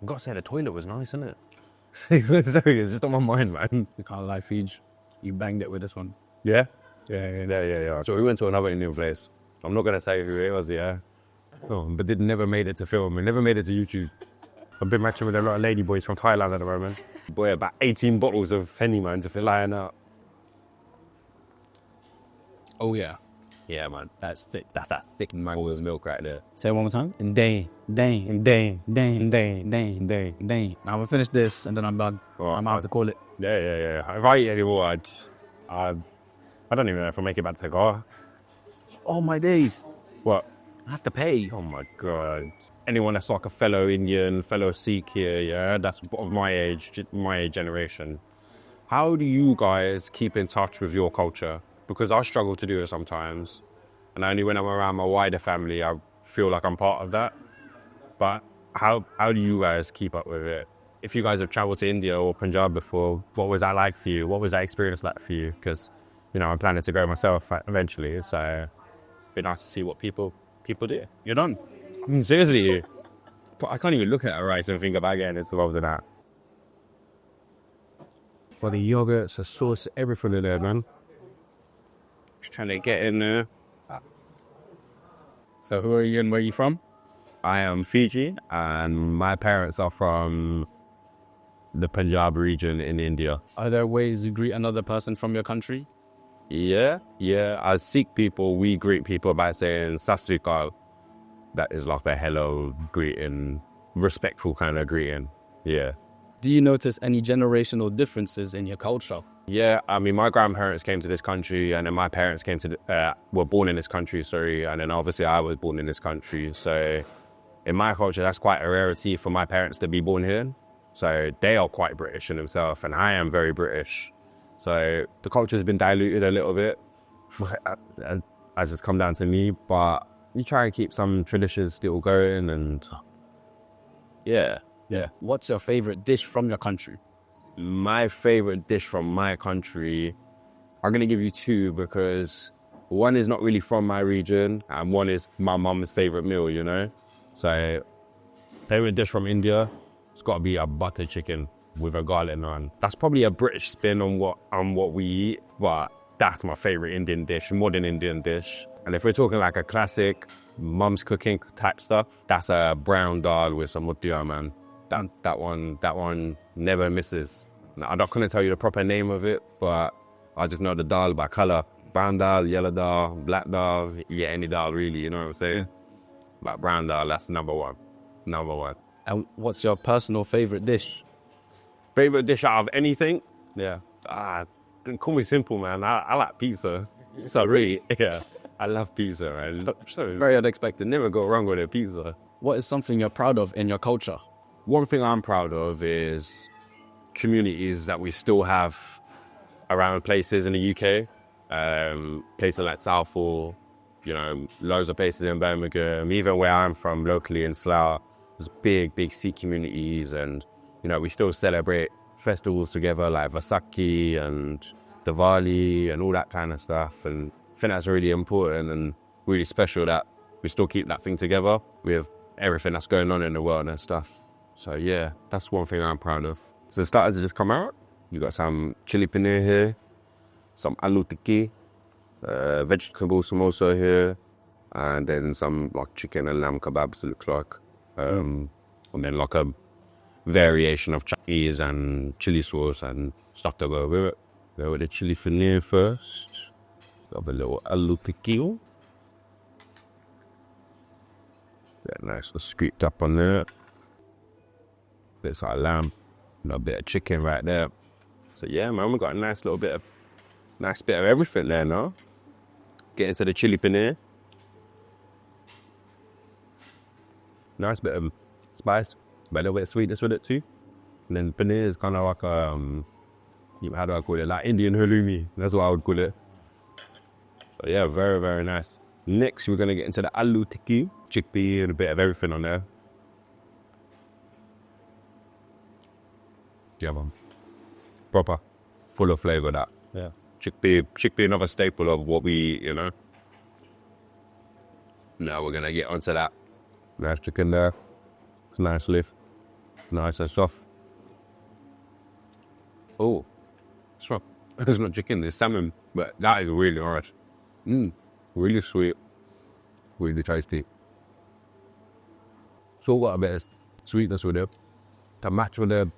I gotta say, the toilet was nice, isn't it? Sorry, it's just on my mind, man. You can't lie, Fiji. You banged it with this one. Yeah? Yeah. So we went to another Indian place. I'm not gonna say who it was, yeah. Oh, but it never made it to film. It never made it to YouTube. I've been matching with a lot of lady boys from Thailand at the moment. Boy, about 18 bottles of Henny, man, to feel lying out. Oh, yeah. Yeah, man. That's thick. That's that thick mango's milk right there. Say it one more time. Day. Now I'm gonna finish this and then I'm done. Right, I might have to call it. Yeah. If I eat anymore, I don't even know if I'll make it back to the car. Oh, my days. What? I have to pay. Oh my God. Anyone that's like a fellow Indian, fellow Sikh here, yeah, that's of my age generation. How do you guys keep in touch with your culture? Because I struggle to do it sometimes. And only when I'm around my wider family, I feel like I'm part of that. But how do you guys keep up with it? If you guys have traveled to India or Punjab before, what was that like for you? What was that experience like for you? Because, you know, I'm planning to go myself eventually. So it'd be nice to see what people do. You're done. Seriously, but I can't even look at a rice and think about getting involved in that. Well, the yogurts, the sauce, everything in there, man. Just trying to get in there. So who are you and where are you from? I am Fiji, and my parents are from the Punjab region in India. Are there ways you greet another person from your country? Yeah. As Sikh people, we greet people by saying Sat Sri Akal. That is like a hello greeting, respectful kind of greeting. Yeah. Do you notice any generational differences in your culture? Yeah, I mean, my grandparents came to this country, and then my parents were born in this country, and then obviously I was born in this country. So in my culture, that's quite a rarity for my parents to be born here. So they are quite British in themselves, and I am very British. So the culture's been diluted a little bit as it's come down to me, but you try and keep some traditions still going, and yeah. What's your favorite dish from your country? My favorite dish from my country, I'm going to give you two because one is not really from my region and one is my mum's favorite meal, you know? So, favorite dish from India, it's got to be a butter chicken with a garlic naan. That's probably a British spin on what we eat, but that's my favorite Indian dish, modern Indian dish. And if we're talking like a classic mum's cooking type stuff, that's a brown dal with some muttiya, man. That one never misses. Now, I'm not going to tell you the proper name of it, but I just know the dal by colour. Brown dal, yellow dal, black dal, yeah, any dal really, you know what I'm saying? Yeah. But brown dal, that's number one. And what's your personal favorite dish? Favorite dish out of anything? Yeah. Call me simple, man. I like pizza. Sorry. Yeah. I love pizza, man. So very unexpected. Never go wrong with a pizza. What is something you're proud of in your culture? One thing I'm proud of is communities that we still have around places in the UK. Places like Southall, you know, loads of places in Birmingham. Even where I'm from, locally in Slough, there's big Sikh communities, and you know, we still celebrate festivals together like Vaisakhi and Diwali and all that kind of stuff. And I think that's really important and really special that we still keep that thing together with everything that's going on in the world and stuff. So yeah, that's one thing I'm proud of. So the starters have just come out. You got some chili paneer here, some aloo tikki, vegetable samosa here, and then some like chicken and lamb kebabs, it looks like. And then like a variation of chutneys and chili sauce and stuff to go with it. Go with the chili paneer first. Got a little aloo tikki. Yeah, nice, scooped up on there. Bits of lamb, a bit of chicken right there. So yeah, man, we got a nice bit of everything there now. Get into the chili paneer. Nice bit of spice, but a little bit of sweetness with it too. And then paneer is kind of like how do I call it? Like Indian halloumi. That's what I would call it. So yeah, very nice. Next, we're gonna get into the aloo tikki, chickpea and a bit of everything on there. Yeah, man. Proper, full of flavour that. Yeah. Chickpea, another staple of what we eat, you know. Now we're gonna get onto that. Nice chicken there. Nice leaf. Nice and soft. Oh, it's not, it's not chicken, it's salmon, but that is really nice. Really sweet, really tasty. So got a bit of sweetness with it to match with the,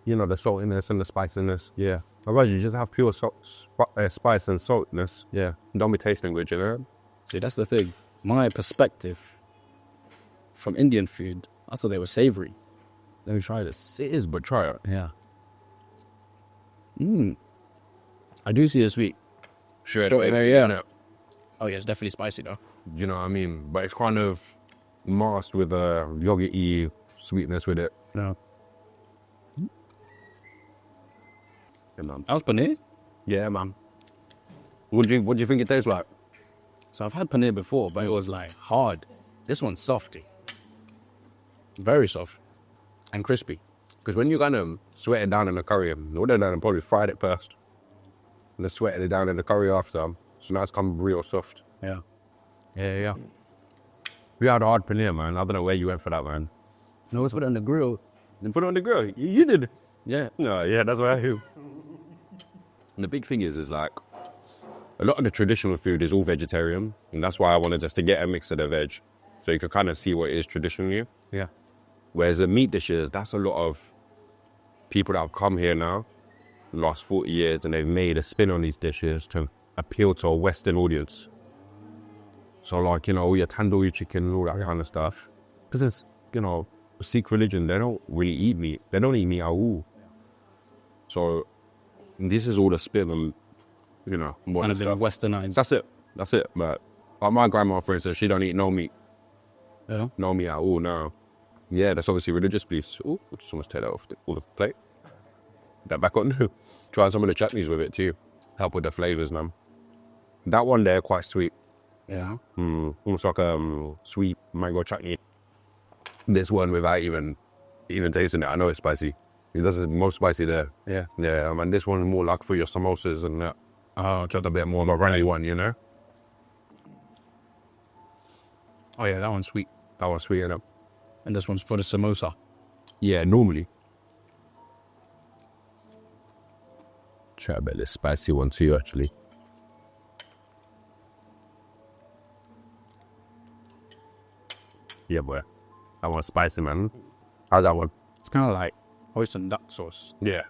the saltiness and the spiciness. Yeah. Otherwise, you just have pure spice and saltiness. Yeah. Don't be tasting good, See, that's the thing. My perspective from Indian food, I thought they were savory. Let me try this. It is, but try it. Yeah. I do see the sweet. Sure. Yeah. Oh yeah, it's definitely spicy though. You know what I mean? But it's kind of masked with a yogurty sweetness with it. No. Yeah, man. That was paneer? Yeah, man. What do you think it tastes like? So I've had paneer before, but it was like hard. This one's softy. Very soft. And crispy. Because when you kind of sweat it down in the curry, what they've done, probably fried it first. And then sweated it down in the curry after. So now it's come real soft. Yeah. Yeah. We had a hard paneer, man. I don't know where you went for that, man. No, let's put it on the grill. Then put it on the grill. You did. Yeah. No, yeah, that's what I do. And the big thing is like, a lot of the traditional food is all vegetarian. And that's why I wanted just to get a mix of the veg. So you can kind of see what it is traditionally. Yeah. Whereas the meat dishes, that's a lot of people that have come here now, the last 40 years, and they've made a spin on these dishes to appeal to a Western audience. So like, all your tandoori chicken and all that kind of stuff. Because it's, a Sikh religion, they don't really eat meat. They don't eat meat at all. So this is all the spin on, Kind of been westernized. That's it. But like my grandma, for instance, she don't eat no meat. Yeah. No meat at all, no. Yeah, that's obviously religious beliefs. Oh, I just almost take that off the plate. That back on. Try some of the chutneys with it too. Help with the flavours, man. That one there, quite sweet. Yeah. Almost like sweet mango chutney. This one without even tasting it, I know it's spicy. This is most spicy there. Yeah. Yeah, and this one is more like for your samosas and that. Got a bit more of a runny one, Oh yeah, that one's sweet. That one's sweet enough. And this one's for the samosa. Yeah, normally. Try a bit of this spicy one too, actually. Yeah, boy. That one's spicy, man. How's that one? It's kind of like hoisin duck sauce. Yeah.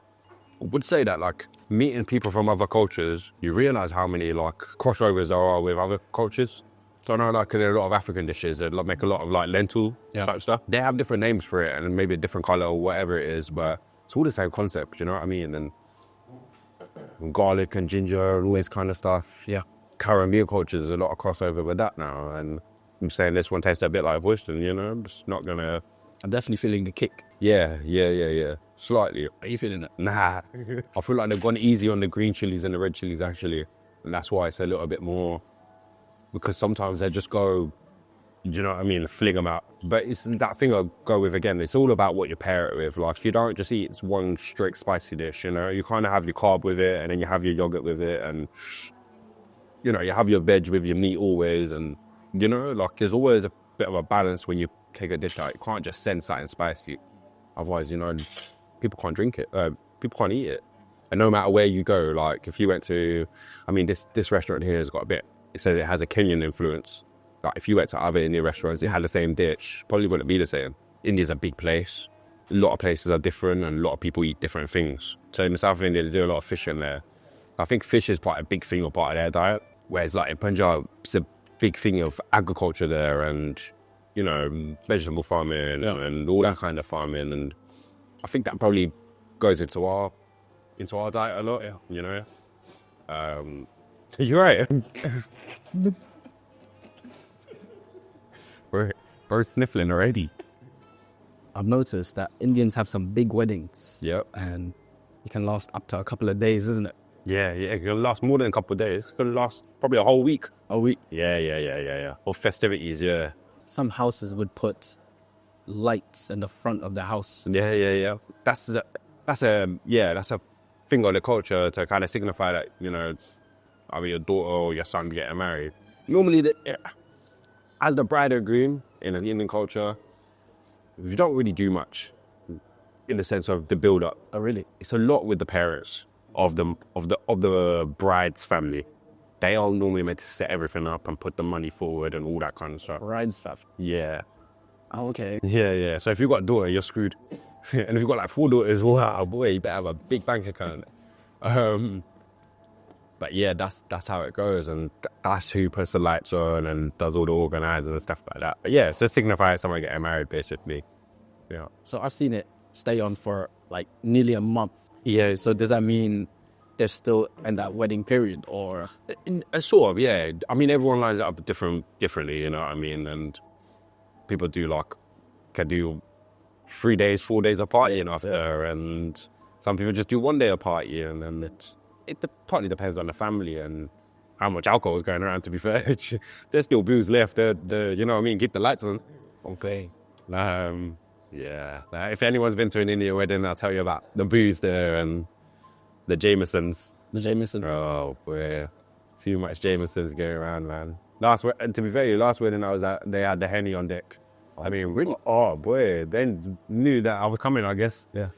I would say that, like, meeting people from other cultures, you realise how many, like, crossovers there are with other cultures. So I know, like, there are a lot of African dishes that make a lot of, like, lentil type stuff. They have different names for it and maybe a different colour or whatever it is, but it's all the same concept, you know what I mean? And garlic and ginger and all this kind of stuff. Yeah. Caribbean culture, there's a lot of crossover with that now. And I'm saying this one tastes a bit like Western, I'm just not going to... I'm definitely feeling the kick. Yeah. Slightly. Are you feeling it? Nah. I feel like they've gone easy on the green chilies and the red chilies, actually. And that's why it's a little bit more... Because sometimes they just go, you know what I mean, fling them out. But it's that thing I go with again. It's all about what you pair it with. Like, you don't just eat one strict spicy dish, You kind of have your carb with it, and then you have your yogurt with it, and, you have your veg with your meat always. And, like, there's always a bit of a balance when you take a dish out. You can't just send something spicy. Otherwise, people can't drink it. People can't eat it. And no matter where you go, like, if you went to, this restaurant here has got a bit, it says it has a Kenyan influence. Like, if you went to other Indian restaurants, it had the same dish, probably wouldn't be the same. India's a big place. A lot of places are different and a lot of people eat different things. So in the south of India, they do a lot of fish in there. I think fish is quite a big thing or part of their diet. Whereas like in Punjab, it's a big thing of agriculture there and, vegetable farming and all that kind of farming. And I think that probably goes into our diet a lot, You're right. We're both sniffling already. I've noticed that Indians have some big weddings. Yep. And it can last up to a couple of days, isn't it? Yeah, it can last more than a couple of days. It can last probably a whole week. A week? Yeah. Or festivities, yeah. Some houses would put lights in the front of the house. Yeah. That's a thing of the culture to kind of signify that, it's either your daughter or your son getting married. Normally, as the bride or groom in an Indian culture, you don't really do much. in the sense of the build up. Oh, really? It's a lot with the parents of the bride's family. They are normally meant to set everything up and put the money forward and all that kind of stuff. Bride's faff. Yeah. Oh, okay. Yeah. So if you've got a daughter, you're screwed. And if you've got like 4 daughters, wow, boy, you better have a big bank account. But yeah, that's how it goes, and that's who puts the lights on and does all the organising and stuff like that. But yeah, it's to signify someone getting married, basically. Yeah. So I've seen it stay on for like nearly a month. Yeah. So does that mean they're still in that wedding period, or? Sort of, yeah. I mean, everyone lines it up differently, you know what I mean? And people can do 3 days, 4 days of partying after, and some people just do 1 day of party, and then it partly depends on the family and how much alcohol is going around, to be fair. There's still booze left, you know what I mean? Keep the lights on. Okay. Yeah. If anyone's been to an Indian wedding, I'll tell you about the booze there and the Jamesons. The Jameson. Oh, boy. Too much Jamesons going around, man. And to be fair, last wedding I was at, they had the Henny on deck. I mean, really? Oh, boy. They knew that I was coming, I guess. Yeah.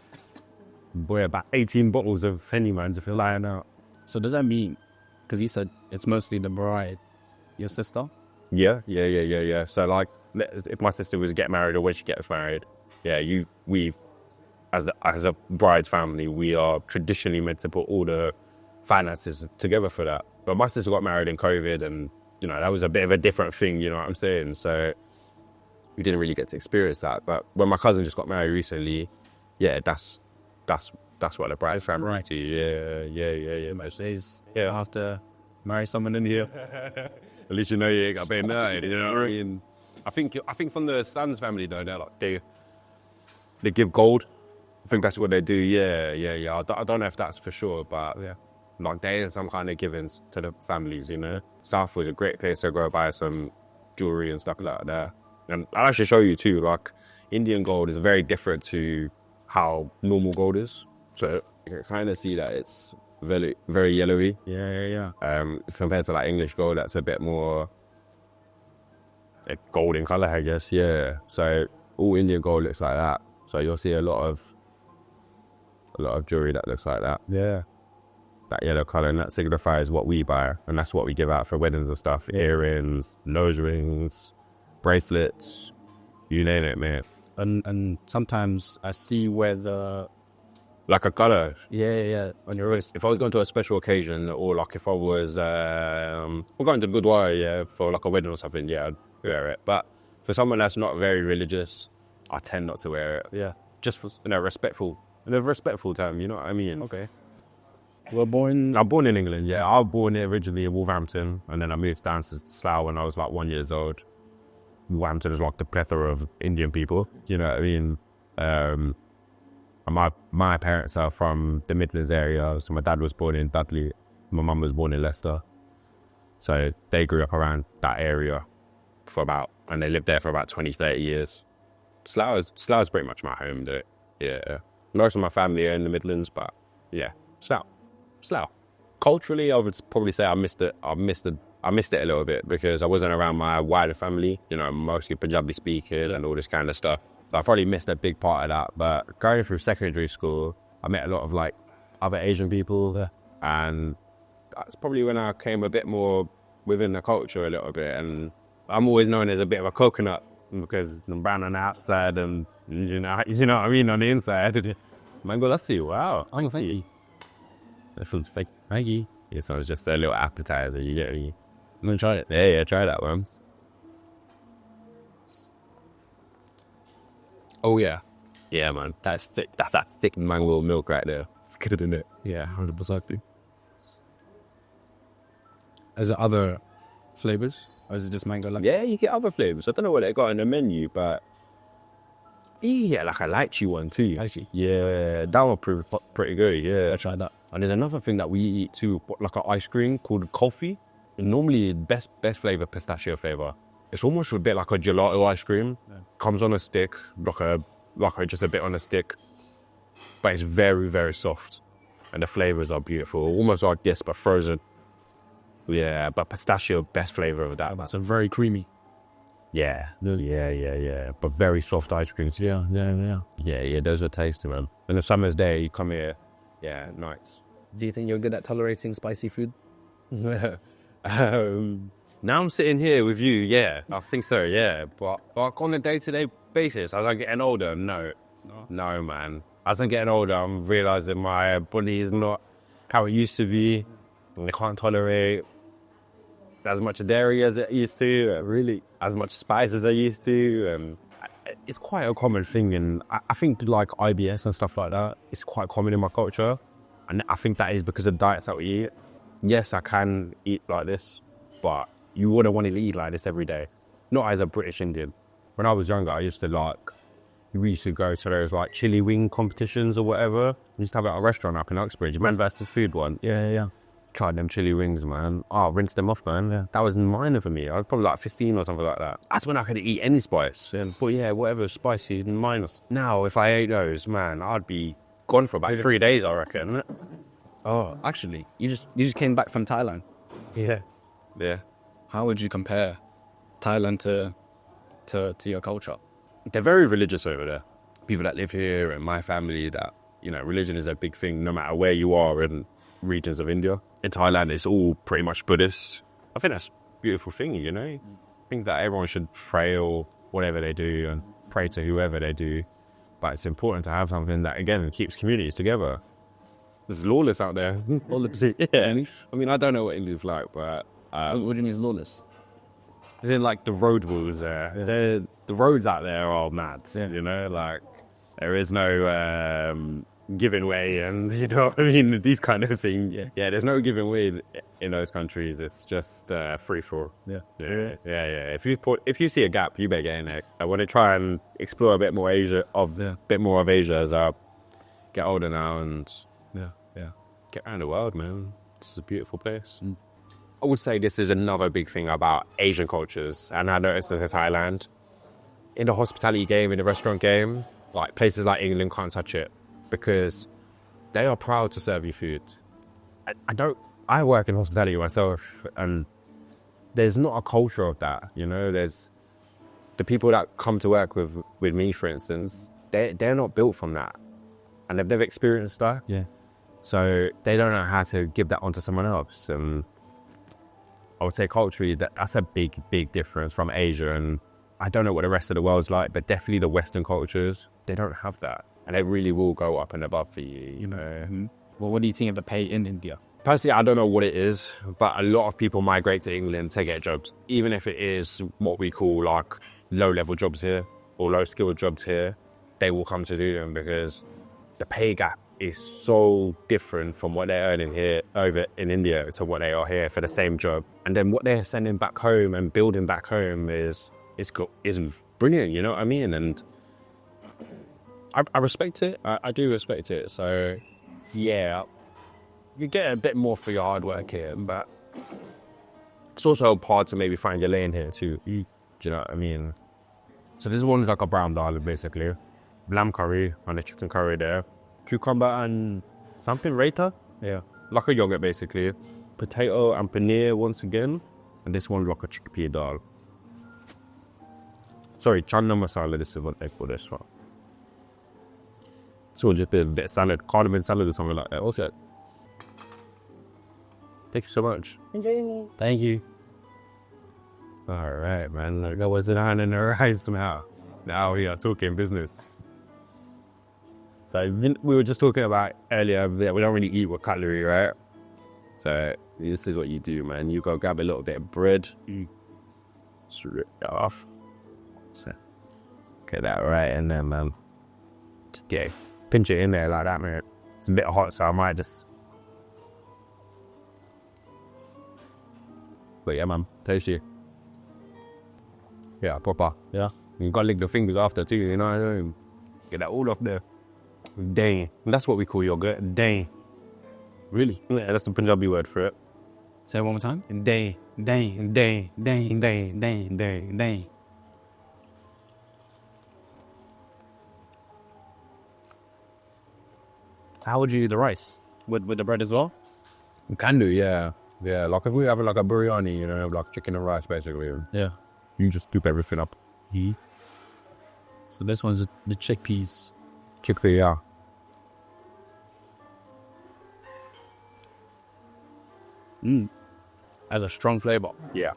Boy, about 18 bottles of Henny, man, if you're lying out. So does that mean, because you said it's mostly the bride, your sister? Yeah. So, like, if my sister was to get married or when she gets married, yeah, we, as a bride's family, we are traditionally meant to put all the finances together for that. But my sister got married in COVID, and, you know, that was a bit of a different thing, you know what I'm saying? So we didn't really get to experience that. But when my cousin just got married recently, yeah, that's what the bride's family Right. do. Yeah. Most days, I have to marry someone in here. At least you know you ain't got paid night, you know what I mean? I think from the son's family though, they give gold. I think that's what they do. Yeah. I don't know if that's for sure, but yeah, like there is some kind of givings to the families, you know. South was a great place to go buy some jewelry and stuff like that. And I'll actually show you too. Like Indian gold is very different to how normal gold is. So you can kind of see that it's very, very yellowy. Yeah. Compared to like English gold, that's a bit more gold in colour, I guess. Yeah. So all Indian gold looks like that. So you'll see a lot of jewelry that looks like that. Yeah. That yellow colour, and that signifies what we buy, and that's what we give out for weddings and stuff. Earrings, nose rings, bracelets, you name it, man. And sometimes I see where Like a colour. Yeah, on your wrist. If I was going to a special occasion, or like if I was we're going to Gurdwara, yeah, for like a wedding or something, yeah, I'd wear it. But for someone that's not very religious, I tend not to wear it. Yeah. Just for in a respectful term, you know what I mean? Okay. I'm born in England, yeah. I was born here originally in Wolverhampton, and then I moved down to Slough when I was like 1 year old. Wolverhampton is like the plethora of Indian people, you know what I mean? And my parents are from the Midlands area, so my dad was born in Dudley, my mum was born in Leicester. So they grew up around that area and they lived there for about 20, 30 years. Slough is pretty much my home, though. Yeah. Most of my family are in the Midlands, but yeah, Slough. Culturally, I would probably say I missed it a little bit because I wasn't around my wider family, you know, mostly Punjabi speaking and all this kind of stuff. So I probably missed a big part of that. But going through secondary school, I met a lot of like other Asian people, and that's probably when I came a bit more within the culture a little bit. And I'm always known as a bit of a coconut because I'm brown on the outside and you know what I mean, on the inside. Mango lassi, wow. Oh, thank you. It feels fake. Thank you. Yeah, so it's just a little appetizer, you get me? I'm gonna try it. Yeah, try that one. Oh yeah. Yeah, man. That's thick. That's that thick mango milk right there. It's good, isn't it? Yeah, 100%. Is there other flavors? Or is it just mango lassi? Yeah, you get other flavors. I don't know what they got on the menu, but yeah, like a lychee one too. Lychee? Yeah, that one pretty good, yeah. I'll try that. And there's another thing that we eat too, like an ice cream called kulfi. Normally, best flavour, pistachio flavour. It's almost a bit like a gelato ice cream. Yeah. Comes on a stick, just a bit on a stick. But it's very, very soft. And the flavours are beautiful. Almost like this, but frozen. Yeah, but pistachio, best flavour of that. So very creamy. Yeah. But very soft ice creams. Yeah. Those are tasty, man. And the summer's day, you come here. Yeah, nice. Do you think you're good at tolerating spicy food? Now I'm sitting here with you, yeah, I think so, yeah. But like on a day-to-day basis, as I'm getting older, no, man. As I'm getting older, I'm realizing my body is not how it used to be. I can't tolerate as much dairy as it used to, really, as much spice as I used to. It's quite a common thing, and I think like IBS and stuff like that, it's quite common in my culture. And I think that is because of the diets that we eat. Yes, I can eat like this, but you wouldn't want to eat like this every day. Not as a British Indian. When I was younger, I used to we used to go to those like chili wing competitions or whatever. We used to have it at a restaurant up in Uxbridge. Man versus food one. Yeah. Tried them chili wings, man. Oh, rinse them off, man. Yeah. That was minor for me. I was probably like 15 or something like that. That's when I could eat any spice. But yeah, whatever spicy, minus. Now, if I ate those, man, I'd be gone for about 3 days, I reckon. Oh, actually, you just came back from Thailand. Yeah. How would you compare Thailand to your culture? They're very religious over there. People that live here and my family, that, religion is a big thing no matter where you are in regions of India. In Thailand, it's all pretty much Buddhist. I think that's a beautiful thing, I think that everyone should pray or whatever they do and pray to whoever they do. But it's important to have something that, again, keeps communities together. It's lawless out there. Lawless. Yeah. I mean, I don't know what India's like, but... what do you mean it's lawless? As in, like, the road rules there. The roads out there are mad, like, there is no giving way and, what I mean, these kind of things. Yeah, there's no giving way in those countries. It's just free for. Yeah. If you see a gap, you better get in there. I want to try and explore a bit more of Asia as I get older now and get around the world, man. This is a beautiful place. I would say this is another big thing about Asian cultures, and I noticed this in Thailand. In the hospitality game, in the restaurant game, like places like England can't touch it because they are proud to serve you food. I work in hospitality myself, and there's not a culture of that, There's the people that come to work with me, for instance, they're not built from that, and they've never experienced that. Yeah. So they don't know how to give that onto someone else. And I would say culturally, that's a big, big difference from Asia. And I don't know what the rest of the world's like, but definitely the Western cultures, they don't have that. And they really will go up and above for you, Mm-hmm. Well, what do you think of the pay in India? Personally, I don't know what it is, but a lot of people migrate to England to get jobs. Even if it is what we call like low-level jobs here or low-skilled jobs here, they will come to do them because the pay gap is so different from what they're earning here over in India to what they are here for the same job. And then what they're sending back home and building back home is brilliant, you know what I mean? And I respect it. I do respect it. So, yeah, you get a bit more for your hard work here, but it's also hard to maybe find your lane here too. Do you know what I mean? So this one's like a brown dal, basically. Lamb curry and a chicken curry there. Cucumber and something raita. Yeah. Like a yogurt, basically. Potato and paneer once again. And this one's like a chickpea dal. Sorry, chana masala, this is what they call this one. So just a bit of salad, cardamom salad or something like that. What's that? Thank you so much. Enjoy. Thank you. All right, man. Look, that wasn't on in the rice now. Now we are talking business. So we were just talking about earlier that we don't really eat with cutlery, right? So this is what you do, man. You go grab a little bit of bread, strip it off. So get that right, and then pinch it in there like that, man. It's a bit hot, so I might just. But yeah, man, tasty. Yeah, proper. Yeah, you gotta lick the fingers after too, you know what I mean? Get that all off there. Dang. That's what we call yogurt. Dang. Really? Yeah, that's the Punjabi word for it. Say it one more time. Dang. Dang. Dang. Dang. Dang. Dang. Dang. Dang. How would you eat the rice? With the bread as well? You can do, yeah. Yeah, like if we have like a biryani, like chicken and rice basically. Yeah. You just scoop everything up. So this one's the chickpeas. Chickpea, yeah. Has a strong flavor. Yeah.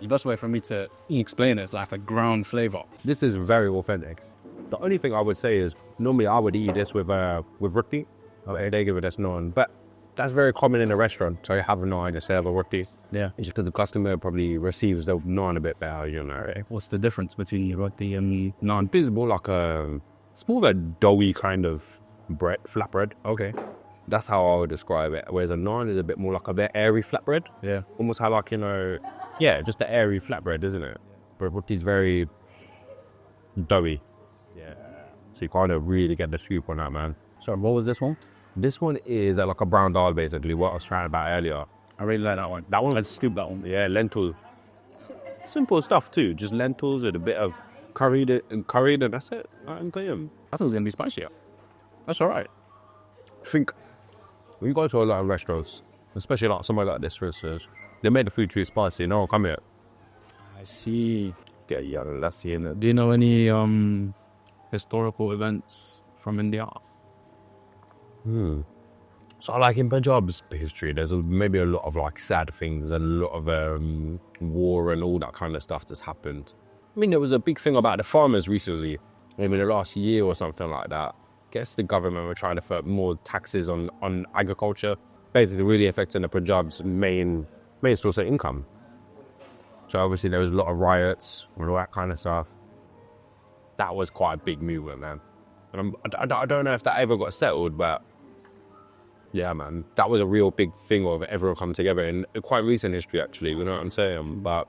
The best way for me to explain it is like a ground flavor. This is very authentic. The only thing I would say is normally I would eat this with roti. They give it as naan, but that's very common in a restaurant. So you have a naan instead of a roti. Yeah. It's just that the customer probably receives the naan a bit better, you know. What's the difference between the roti and the naan? It's more like it's more of a doughy kind of bread, flatbread. Okay. That's how I would describe it. Whereas a naan is a bit more like a bit airy flatbread. Yeah. Almost how like, you know, yeah, just the airy flatbread, isn't it? But roti's very doughy. Yeah. So you kind of really get the scoop on that, man. So what was this one? This one is like a brown dal, basically, what I was trying about earlier. I really like that one. That one, let's scoop that one. Yeah, lentil. Simple stuff too. Just lentils with a bit of curry, and that's it. I'm saying. I thought it was going to be spicier. That's all right. I think when you go to a lot of restaurants, especially like somewhere like this, for instance, they made the food too spicy. No one come here. I see. Yeah, that's seeing it. Do you know any historical events from India? So like in Punjab's history, there's maybe a lot of like sad things and a lot of war and all that kind of stuff that's happened. I mean, there was a big thing about the farmers recently, maybe the last year or something like that. I guess the government were trying to put more taxes on agriculture, basically really affecting the Punjab's main source of income. So obviously there was a lot of riots and all that kind of stuff. That was quite a big movement, man. And I don't know if that ever got settled, but yeah, man, that was a real big thing of everyone come together in quite recent history, actually. You know what I'm saying? But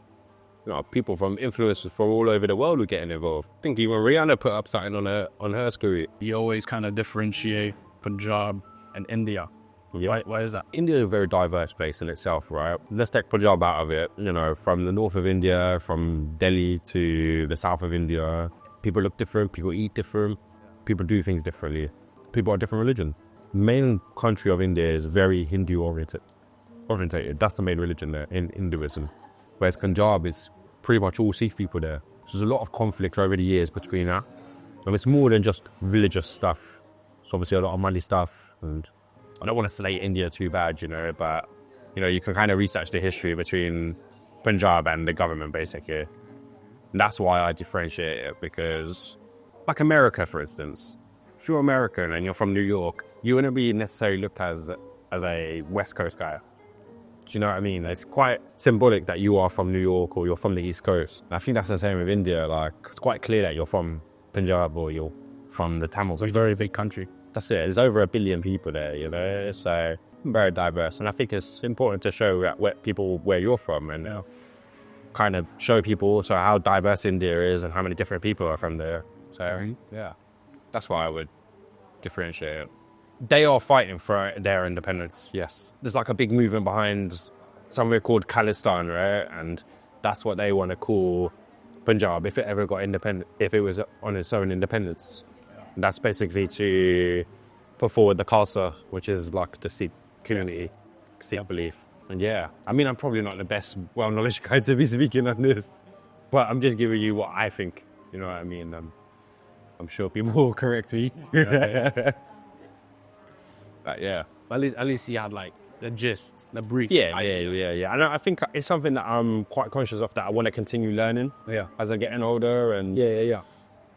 you know, people from influencers from all over the world were getting involved. I think even Rihanna put up something on her story. You always kind of differentiate Punjab and India. Yeah. Why is that? India is a very diverse place in itself, right? Let's take Punjab out of it. You know, from the north of India, from Delhi to the south of India, people look different, people eat different, people do things differently. People are different religion. Main country of India is very Hindu oriented. That's the main religion there in Hinduism. Whereas Punjab is pretty much all Sikh people there. So there's a lot of conflict over the years between that. And it's more than just religious stuff. It's obviously a lot of money stuff. And I don't want to slate India too bad, you know, but, you know, you can kind of research the history between Punjab and the government, basically. And that's why I differentiate it, because, like America, for instance, if you're American and you're from New York, you wouldn't be necessarily looked as a West Coast guy. Do you know what I mean? It's quite symbolic that you are from New York or you're from the East Coast. And I think that's the same with India. Like, it's quite clear that you're from Punjab or you're from the Tamils. It's a very big country. That's it. There's over 1 billion people there, you know, so very diverse. And I think it's important to show people where you're from and kind of show people also how diverse India is and how many different people are from there. So, yeah, that's why I would differentiate it. They are fighting for their independence, yes. There's like a big movement behind somewhere called Khalistan, right? And that's what they want to call Punjab if it ever got independent, if it was on its own independence. And that's basically to put forward the Khalsa, which is like the Sikh community, Sikh belief. And yeah, I mean, I'm probably not the best well-knowledge guy to be speaking on this, but I'm just giving you what I think, you know what I mean? I'm sure people will correct me. But yeah. At least you had like the gist, the brief. Yeah. And I think it's something that I'm quite conscious of, that I want to continue learning as I'm getting older. And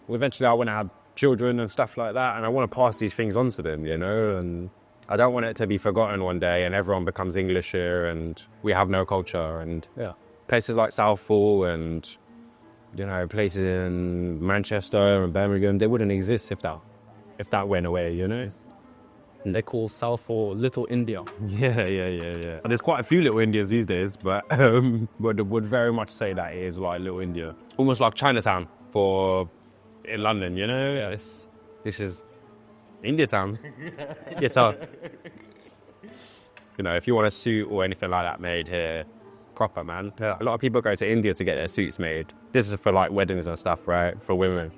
eventually I want to have children and stuff like that, and I want to pass these things on to them, you know, and I don't want it to be forgotten one day and everyone becomes English here and we have no culture. And places like Southall and, you know, places in Manchester and Birmingham, they wouldn't exist if that went away, you know. And they call Southall Little India. Yeah. And there's quite a few Little Indias these days, but would very much say that it is like Little India. Almost like Chinatown in London, you know? This is India town. So, you know, if you want a suit or anything like that made here, it's proper, man. A lot of people go to India to get their suits made. This is for like weddings and stuff, right? For women.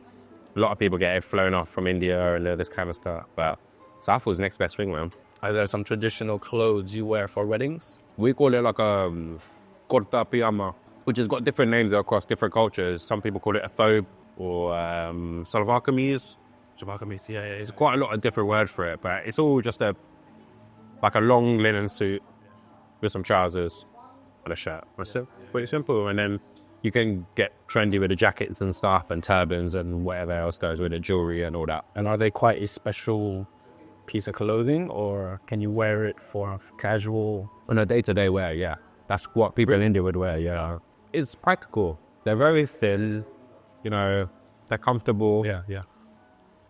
A lot of people get it flown off from India and this kind of stuff, but Southall's next best thing, man. Are there some traditional clothes you wear for weddings? We call it like a kurta pajama. which has got different names across different cultures. Some people call it a thobe or salwar kameez. Yeah. There's quite a lot of different words for it, but it's all just like a long linen suit with some trousers and a shirt. That's it. Pretty simple. And then you can get trendy with the jackets and stuff and turbans and whatever else goes with it, jewelry and all that. And are they quite a special piece of clothing, or can you wear it for casual? On a day-to-day wear, yeah. That's what people in India would wear, yeah. It's practical. They're very thin, you know, they're comfortable. Yeah.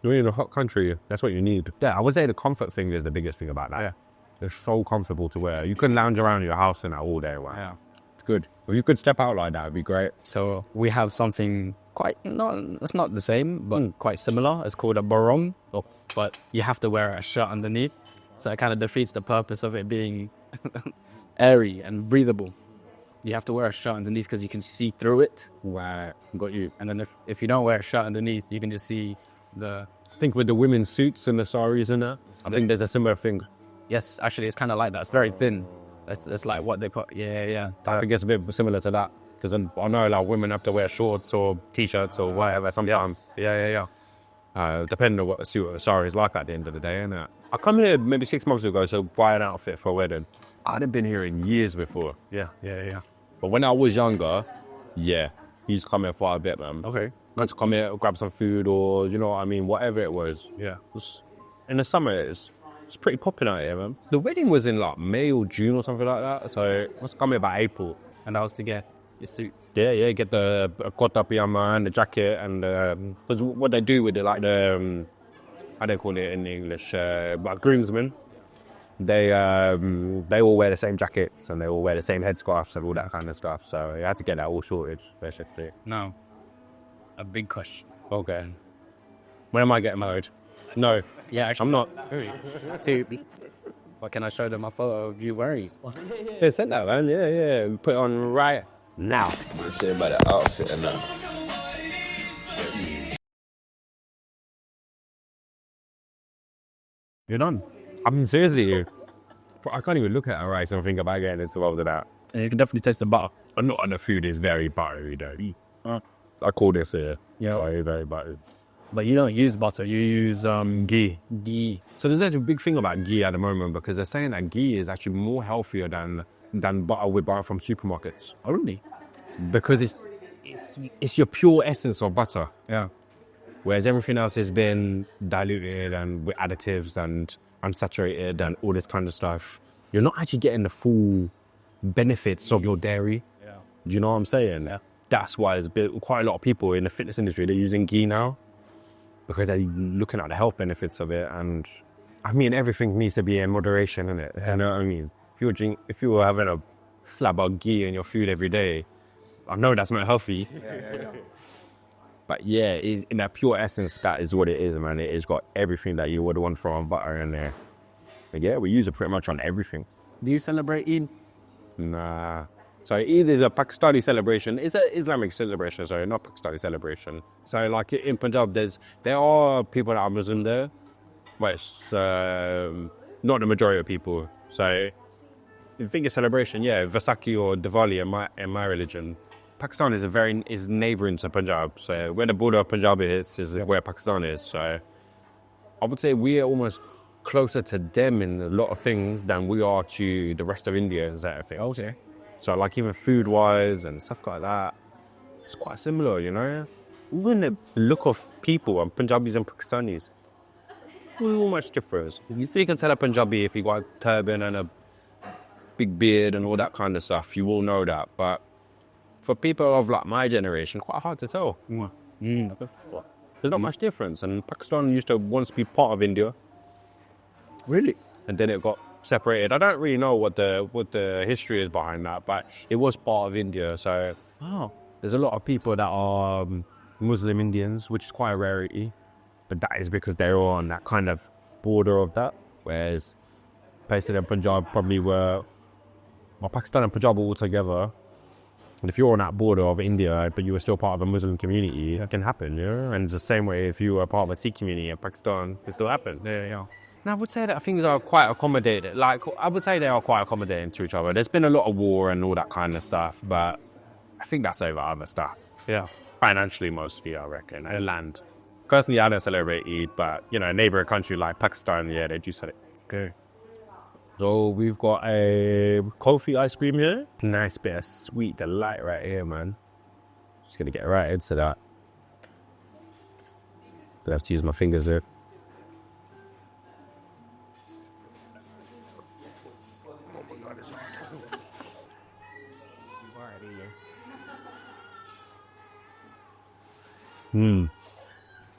You're in a hot country, that's what you need. Yeah, I would say the comfort thing is the biggest thing about that. Yeah. They're so comfortable to wear. You can lounge around your house in that all day. Wow. Yeah. It's good. If you could step out like that, it'd be great. So we have something it's not the same, but quite similar. It's called a barong, but you have to wear a shirt underneath. So it kind of defeats the purpose of it being airy and breathable. You have to wear a shirt underneath because you can see through it. Wow, got you. And then if you don't wear a shirt underneath, you can just see the... I think with the women's suits and the saris and that, I think there's a similar thing. Yes, actually, it's kind of like that. It's very thin. It's like what they put... Yeah. I think it's a bit similar to that. Because I know like women have to wear shorts or t-shirts or whatever sometimes. Yeah. Depending on what the suit or the sari is like at the end of the day, innit? I come here maybe 6 months ago to buy an outfit for a wedding. I hadn't been here in years before. Yeah. But when I was younger, yeah, he used to come here quite a bit, man. Okay. I had to come here, grab some food or, you know what I mean, whatever it was. Yeah. In the summer, it's pretty popular out here, man. The wedding was in like May or June or something like that. So I must come here about April. And that was to get your suits. Yeah, get the kota pajama and the jacket and because what they do with it, like the how do they call it in English, like groomsmen, they all wear the same jackets and they all wear the same headscarves and all that kind of stuff. So you had to get that all sorted, basically. Now, a big question. Okay. When am I getting married? No. Yeah, actually, I'm not. What can I show them a photo of you wearing? Yeah, send that, man. Yeah. Put it on right now. What you say about the outfit and that? You're done. I mean, seriously, I can't even look at a rice and think about getting involved with that. And you can definitely taste the butter. But not on the food is very buttery, though. I call this here. Yeah. Very, very buttery. But you don't use butter, you use Ghee. ghee. So there's actually a big thing about ghee at the moment because they're saying that ghee is actually more healthier than butter we buy from supermarkets. Oh, really? Because it's your pure essence of butter. Yeah. Whereas everything else has been diluted and with additives and unsaturated and all this kind of stuff. You're not actually getting the full benefits of your dairy. Yeah. Do you know what I'm saying? Yeah. That's why there's quite a lot of people in the fitness industry, they're using ghee now because they're looking at the health benefits of it. And I mean, everything needs to be in moderation, innit? You know what I mean? If you were having a slab of ghee in your food every day, I know that's not healthy. Yeah. But yeah, it's, in that pure essence, that is what it is, man. It's got everything that you would want from butter in there. But yeah, we use it pretty much on everything. Do you celebrate Eid? Nah. So Eid is a Pakistani celebration. It's an Islamic celebration, sorry, not Pakistani celebration. So like in Punjab, there are people that are Muslim there, but it's not the majority of people. So if you think of celebration, yeah, Vaisakhi or Diwali in my religion. Pakistan is neighbouring to Punjab. So where the border of Punjab is where Pakistan is. So I would say we are almost closer to them in a lot of things than we are to the rest of India and that thing. Okay. So like even food-wise and stuff like that, it's quite similar, you know? Even the look of people and Punjabis and Pakistanis, not much difference. You still can tell a Punjabi if he got a turban and a big beard and all that kind of stuff, you will know that. But for people of like my generation, quite hard to tell. There's not much difference. And Pakistan used to once be part of India. Really? And then it got separated. I don't really know what the history is behind that, but it was part of India. So there's a lot of people that are Muslim Indians, which is quite a rarity. But that is because they're all on that kind of border of that. Whereas places in Punjab probably were, well, Pakistan and Punjab were all together. And if you're on that border of India, but you were still part of a Muslim community, it can happen, you know? And it's the same way if you were part of a Sikh community in Pakistan, it still happened. Yeah. Now, I would say that things are quite accommodated. Like, I would say they are quite accommodating to each other. There's been a lot of war and all that kind of stuff, but I think that's over other stuff. Yeah. Financially, mostly, I reckon, and land. Personally, I don't celebrate Eid, but, you know, a neighbouring country like Pakistan, yeah, they do celebrate. Okay. So we've got a coffee ice cream here. Nice bit of sweet delight right here, man. Just gonna get right into that. I have to use my fingers here.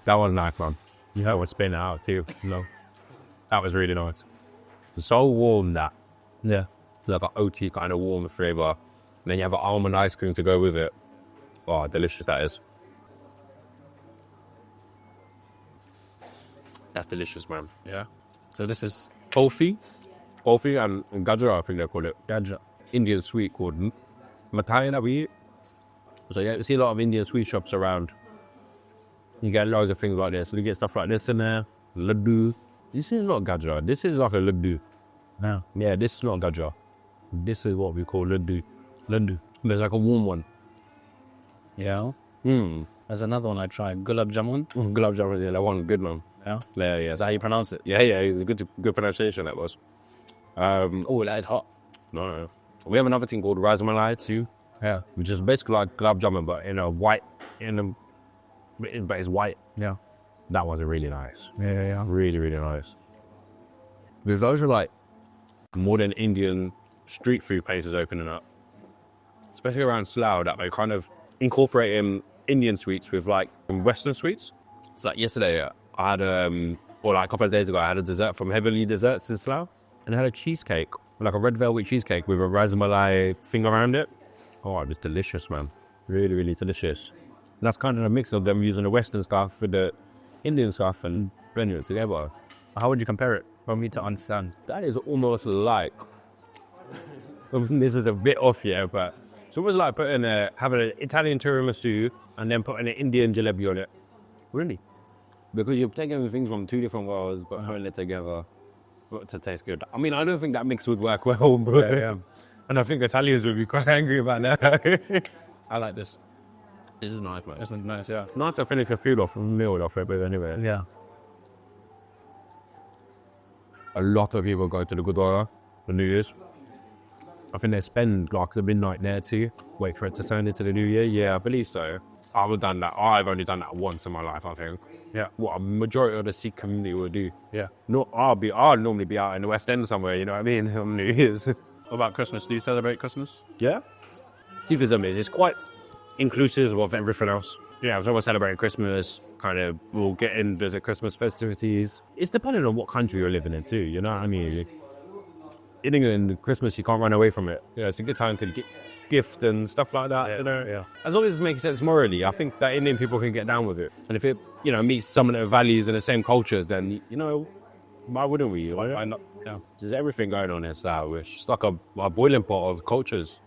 That was nice, man. Yeah, we'll spin it out too. No, that was really nice. So warm that. Yeah. Like an OT kind of warm flavour. And then you have an almond ice cream to go with it. Oh, delicious that is. That's delicious, man. Yeah. So this is Kulfi and Gajra, I think they call it. Gajra. Indian sweet called Matai that we eat. So yeah, you see a lot of Indian sweet shops around. You get loads of things like this. So you get stuff like this in there. Laddu. This is not Gajra. This is like a laddu. Yeah. Yeah, this is not Gajra. This is what we call laddu. Laddu. There's like a warm one. Yeah. There's another one I tried. Gulab jamun. Gulab jamun, yeah, that one, good one. Yeah. Yeah, yeah. Is that how you pronounce it? Yeah, it's a good pronunciation that was. Oh, that is hot. No. We have another thing called ras malai too. Yeah. Which is basically like gulab jamun, but in a white, but it's white. Yeah. That one's really nice. Yeah. Really, really nice. Because those are like modern Indian street food places opening up. Especially around Slough, that they kind of incorporating Indian sweets with like Western sweets. So like yesterday, I had, or like a couple of days ago, I had a dessert from Heavenly Desserts in Slough. And I had a cheesecake, like a red velvet cheesecake with a ras malai thing around it. Oh, it was delicious, man. Really, really delicious. And that's kind of a mix of them using the Western stuff with the Indian stuff and blending it together. How would you compare it for me to understand? That is almost like, this is a bit off here, but it's almost like having an Italian tiramisu and then putting an Indian jalebi on it. Really? Because you're taking things from two different worlds, but putting it together to taste good. I mean, I don't think that mix would work well, but Yeah. and I think Italians would be quite angry about that. I like this. This is nice, man. This is nice, yeah. Nice to finish a meal off it, but anyway. Yeah. A lot of people go to the Gurdwara for New Year's. I think they spend like the midnight there too. Wait for it to turn into the New Year. Yeah, I believe so. I've done that. I've only done that once in my life, I think. Yeah. What a majority of the Sikh community would do. Yeah. No, I'll normally be out in the West End somewhere, you know what I mean, on New Year's. What about Christmas? Do you celebrate Christmas? Yeah. Sikhism is, it's quite inclusive of everything else. Yeah, so we're celebrating Christmas, kind of, we'll get into the Christmas festivities. It's depending on what country you're living in too, you know what I mean? In England, Christmas, you can't run away from it. Yeah, it's a good time to gift and stuff like that, you know? Yeah. As long as it makes sense morally, I think that Indian people can get down with it. And if it, you know, meets some of their values and the same cultures, then, you know, why wouldn't we? Why not? Yeah. There's everything going on in Slough. It's just like a boiling pot of cultures.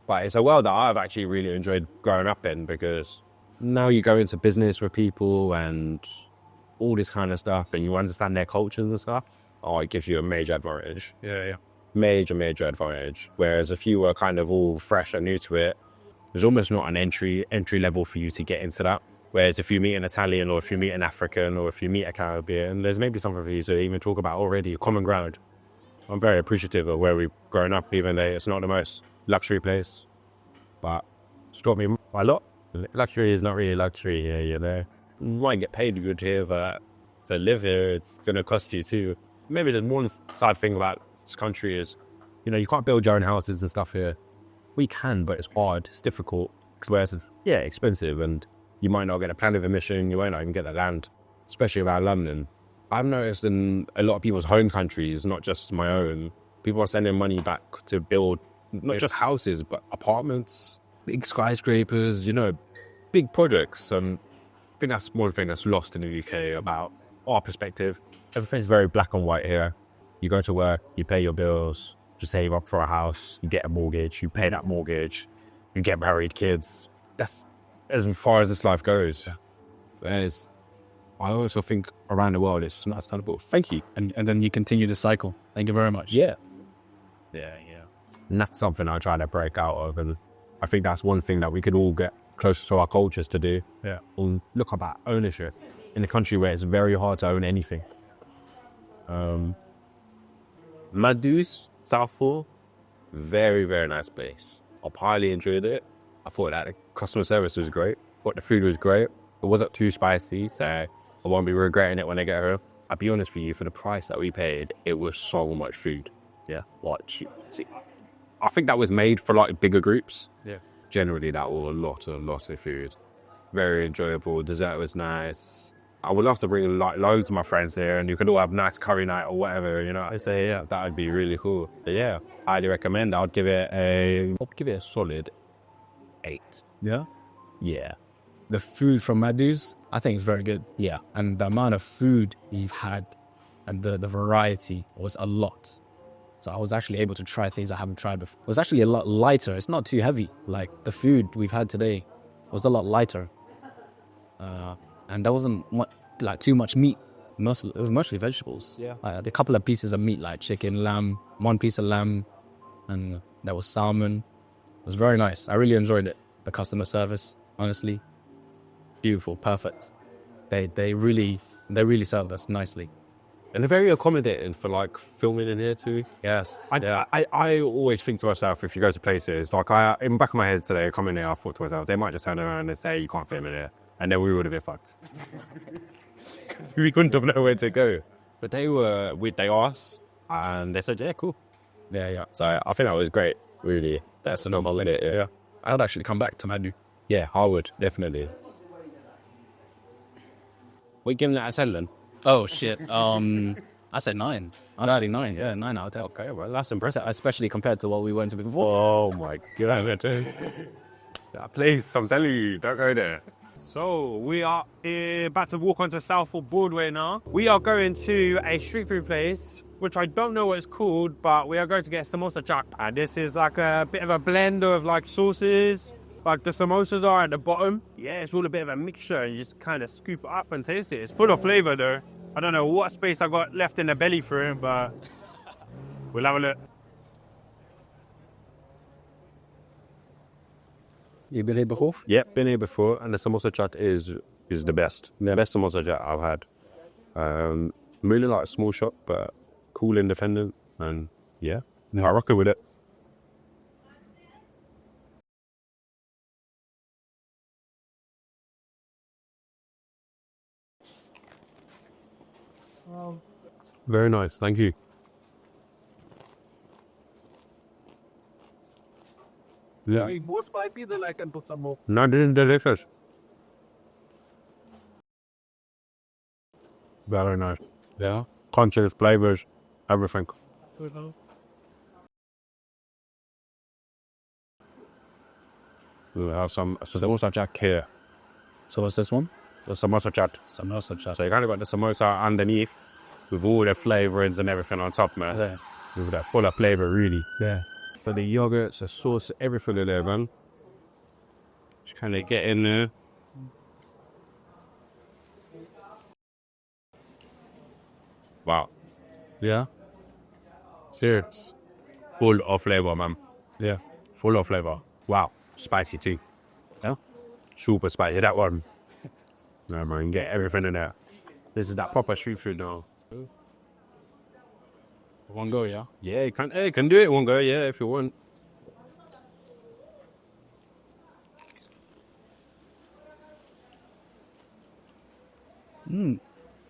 But it's a world that I've actually really enjoyed growing up in, because now you go into business with people and all this kind of stuff, and you understand their cultures and stuff. Oh, it gives you a major advantage. Yeah. Major advantage. Whereas if you were kind of all fresh and new to it, there's almost not an entry level for you to get into that. Whereas if you meet an Italian, or if you meet an African, or if you meet a Caribbean, there's maybe something for you to even talk about already, common ground. I'm very appreciative of where we've grown up, even though it's not the most luxury place. But it's taught me a lot. Luxury is not really luxury here, you know. You might get paid good here, but to live here, it's going to cost you too. Maybe the one side thing about this country is, you know, you can't build your own houses and stuff here. We can, but it's hard, it's difficult, expensive. Yeah, expensive, and you might not get a plan of admission, you might not even get the land, especially around London. I've noticed in a lot of people's home countries, not just my own, people are sending money back to build not just houses, but apartments, big skyscrapers, you know, big projects. And I think that's one thing that's lost in the UK about our perspective. Everything's very black and white here. You go to work, you pay your bills, you save up for a house, you get a mortgage, you pay that mortgage, you get married, kids. That's as far as this life goes. Whereas I also think around the world it's not understandable. Thank you. And then you continue the cycle. Thank you very much. Yeah. And that's something I try to break out of and I think that's one thing that we could all get closer to our cultures to do. Yeah. And look about ownership in a country where it's very hard to own anything. Madus, Southall, very, very nice place. I highly enjoyed it. I thought that the customer service was great. Thought the food was great. It wasn't too spicy, so I won't be regretting it when I get home. I'll be honest with you, for the price that we paid, it was so much food. Yeah. See, I think that was made for like bigger groups. Yeah. Generally, that was a lot of food. Very enjoyable. Dessert was nice. I would love to bring like loads of my friends here, and you could all have nice curry night or whatever. You know, I say yeah, that would be really cool. But yeah, highly recommend. I'd give it a solid 8. Yeah. Yeah. The food from Madhu's, I think is very good. Yeah. And the amount of food we've had and the variety was a lot. So I was actually able to try things I haven't tried before. It was actually a lot lighter. It's not too heavy. Like the food we've had today was a lot lighter. And there wasn't like too much meat. It was mostly vegetables. Yeah. I had a couple of pieces of meat like chicken, lamb, one piece of lamb, and there was salmon. It was very nice. I really enjoyed it. The customer service, honestly, beautiful, perfect. They really served us nicely. And they're very accommodating for like filming in here too. Yes. I always think to myself, if you go to places, like in the back of my head today, coming here, I thought to myself, they might just turn around and say, you can't film in here. And then we would have been fucked. We couldn't have known where to go. But they asked, and they said, yeah, cool. Yeah. So I think that was great, really. That's a normal in it. Yeah. I would actually come back to Madhu. Yeah, I would, definitely. What are you giving that a 7 then? Oh shit. I said 9. I'm adding 9. Yeah, 9 out of 10. Okay, well, that's impressive. Especially compared to what we went to before. Oh my god. That place, I'm telling you, don't go there. So we are about to walk onto Southall Broadway now. We are going to a street food place, which I don't know what it's called, but we are going to get samosa chaat. And this is like a bit of a blend of like sauces. Like the samosas are at the bottom. Yeah, it's all a bit of a mixture. You just kind of scoop it up and taste it. It's full of flavour though. I don't know what space I got left in the belly for it, but we'll have a look. You been here before? Yep, been here before, and the samosa chaat is the best. The best samosa chaat I've had. Really like a small shop, but cool, independent, and yeah, I rock it with it. Very nice, thank you. Yeah. Most might be that I can put some more. No, this is delicious. Very nice. Yeah. Conscious flavors, everything. We'll have some samosa chaat here. So what's this one? The samosa chaat. Samosa chaat. So you kind of got the samosa underneath with all the flavorings and everything on top, man. Yeah. With that full of flavor, really. Yeah. So the yogurts, the sauce, everything in there, man. Just kind of get in there. Wow. Yeah. Serious. Full of flavor, man. Yeah. Full of flavor. Wow. Spicy too. Yeah. Super spicy, that one. No, man, get everything in there. This is that proper street food now. One go, yeah? Yeah, you can do it one go, yeah, if you want.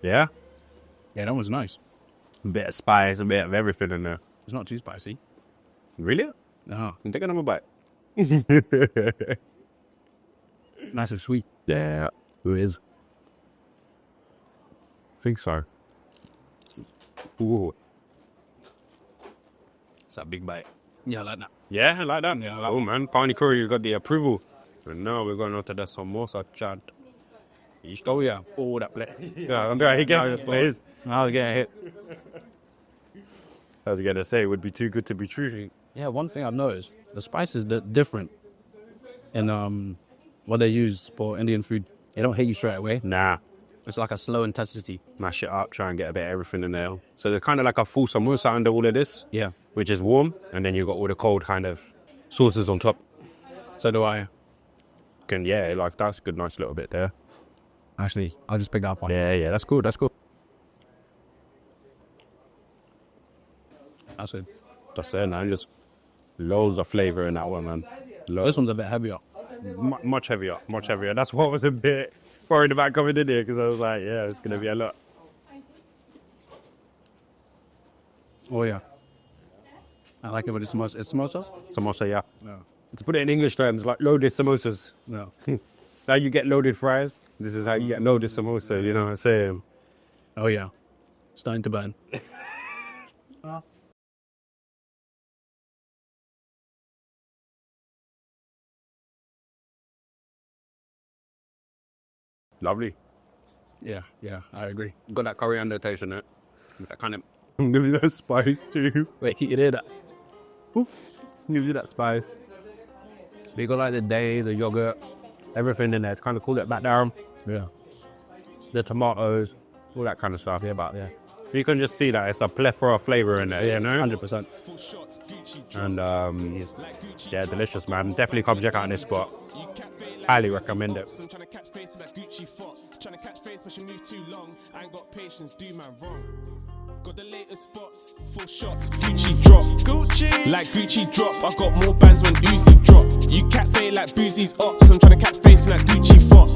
Yeah? Yeah, that was nice. A bit of spice, a bit of everything in there. It's not too spicy. Really? No. Take another bite. Nice and sweet. Yeah, who is? Think so. Ooh. It's a big bite. Yeah, I like that. Yeah, I like that. Yeah, I like Oh man, Pani Curry's got the approval. And now we're going on to the samosa chaat. Oh yeah. Oh, that plate. Yeah, I'm going to get this place. I'll get hit. I was going to say, it would be too good to be true. Yeah, one thing I've noticed, the spices are different in what they use for Indian food. They don't hit you straight away. Nah. It's like a slow intensity. Mash it up, try and get a bit of everything in there. So there's kind of like a full samosa under all of this. Yeah. Which is warm. And then you've got all the cold kind of sauces on top. So do I. Yeah, like that's a good, nice little bit there. Actually, I'll just pick that up one. Yeah, that's cool. That's cool. That's it. That's it, man. Just loads of flavour in that one, man. This one's a bit heavier. Much heavier, much heavier. That's what I was a bit worried about coming in here because I was like, yeah, it's gonna be a lot. Oh yeah. I like it when it's samosa. It's samosa? Samosa, yeah. No. To put it in English terms, like loaded samosas. No. Now you get loaded fries. This is how you get loaded samosa. You know what I'm saying? Oh yeah. Starting to burn. Lovely. Yeah, I agree. Got that coriander taste in it. That kind of gives you that spice too. Wait, you hear that? Gives you that spice. You got like the dairy, the yogurt, everything in there to kind of cool it back down. Yeah. The tomatoes, all that kind of stuff. Yeah. You can just see that it's a plethora of flavour in there. Yeah, you know? 100%. And yeah, delicious, man. Definitely come check out this spot. Highly recommend it. I'm trying to catch face with that Gucci fuck. Trying to catch face, but she move too long. I ain't got patience, do man wrong. Got the latest spots, full shots, Gucci drop. Gucci! Like Gucci drop, I got more bands when Uzi drop. You cat fade like Boozy's ops. I'm trying to catch face with that Gucci fuck.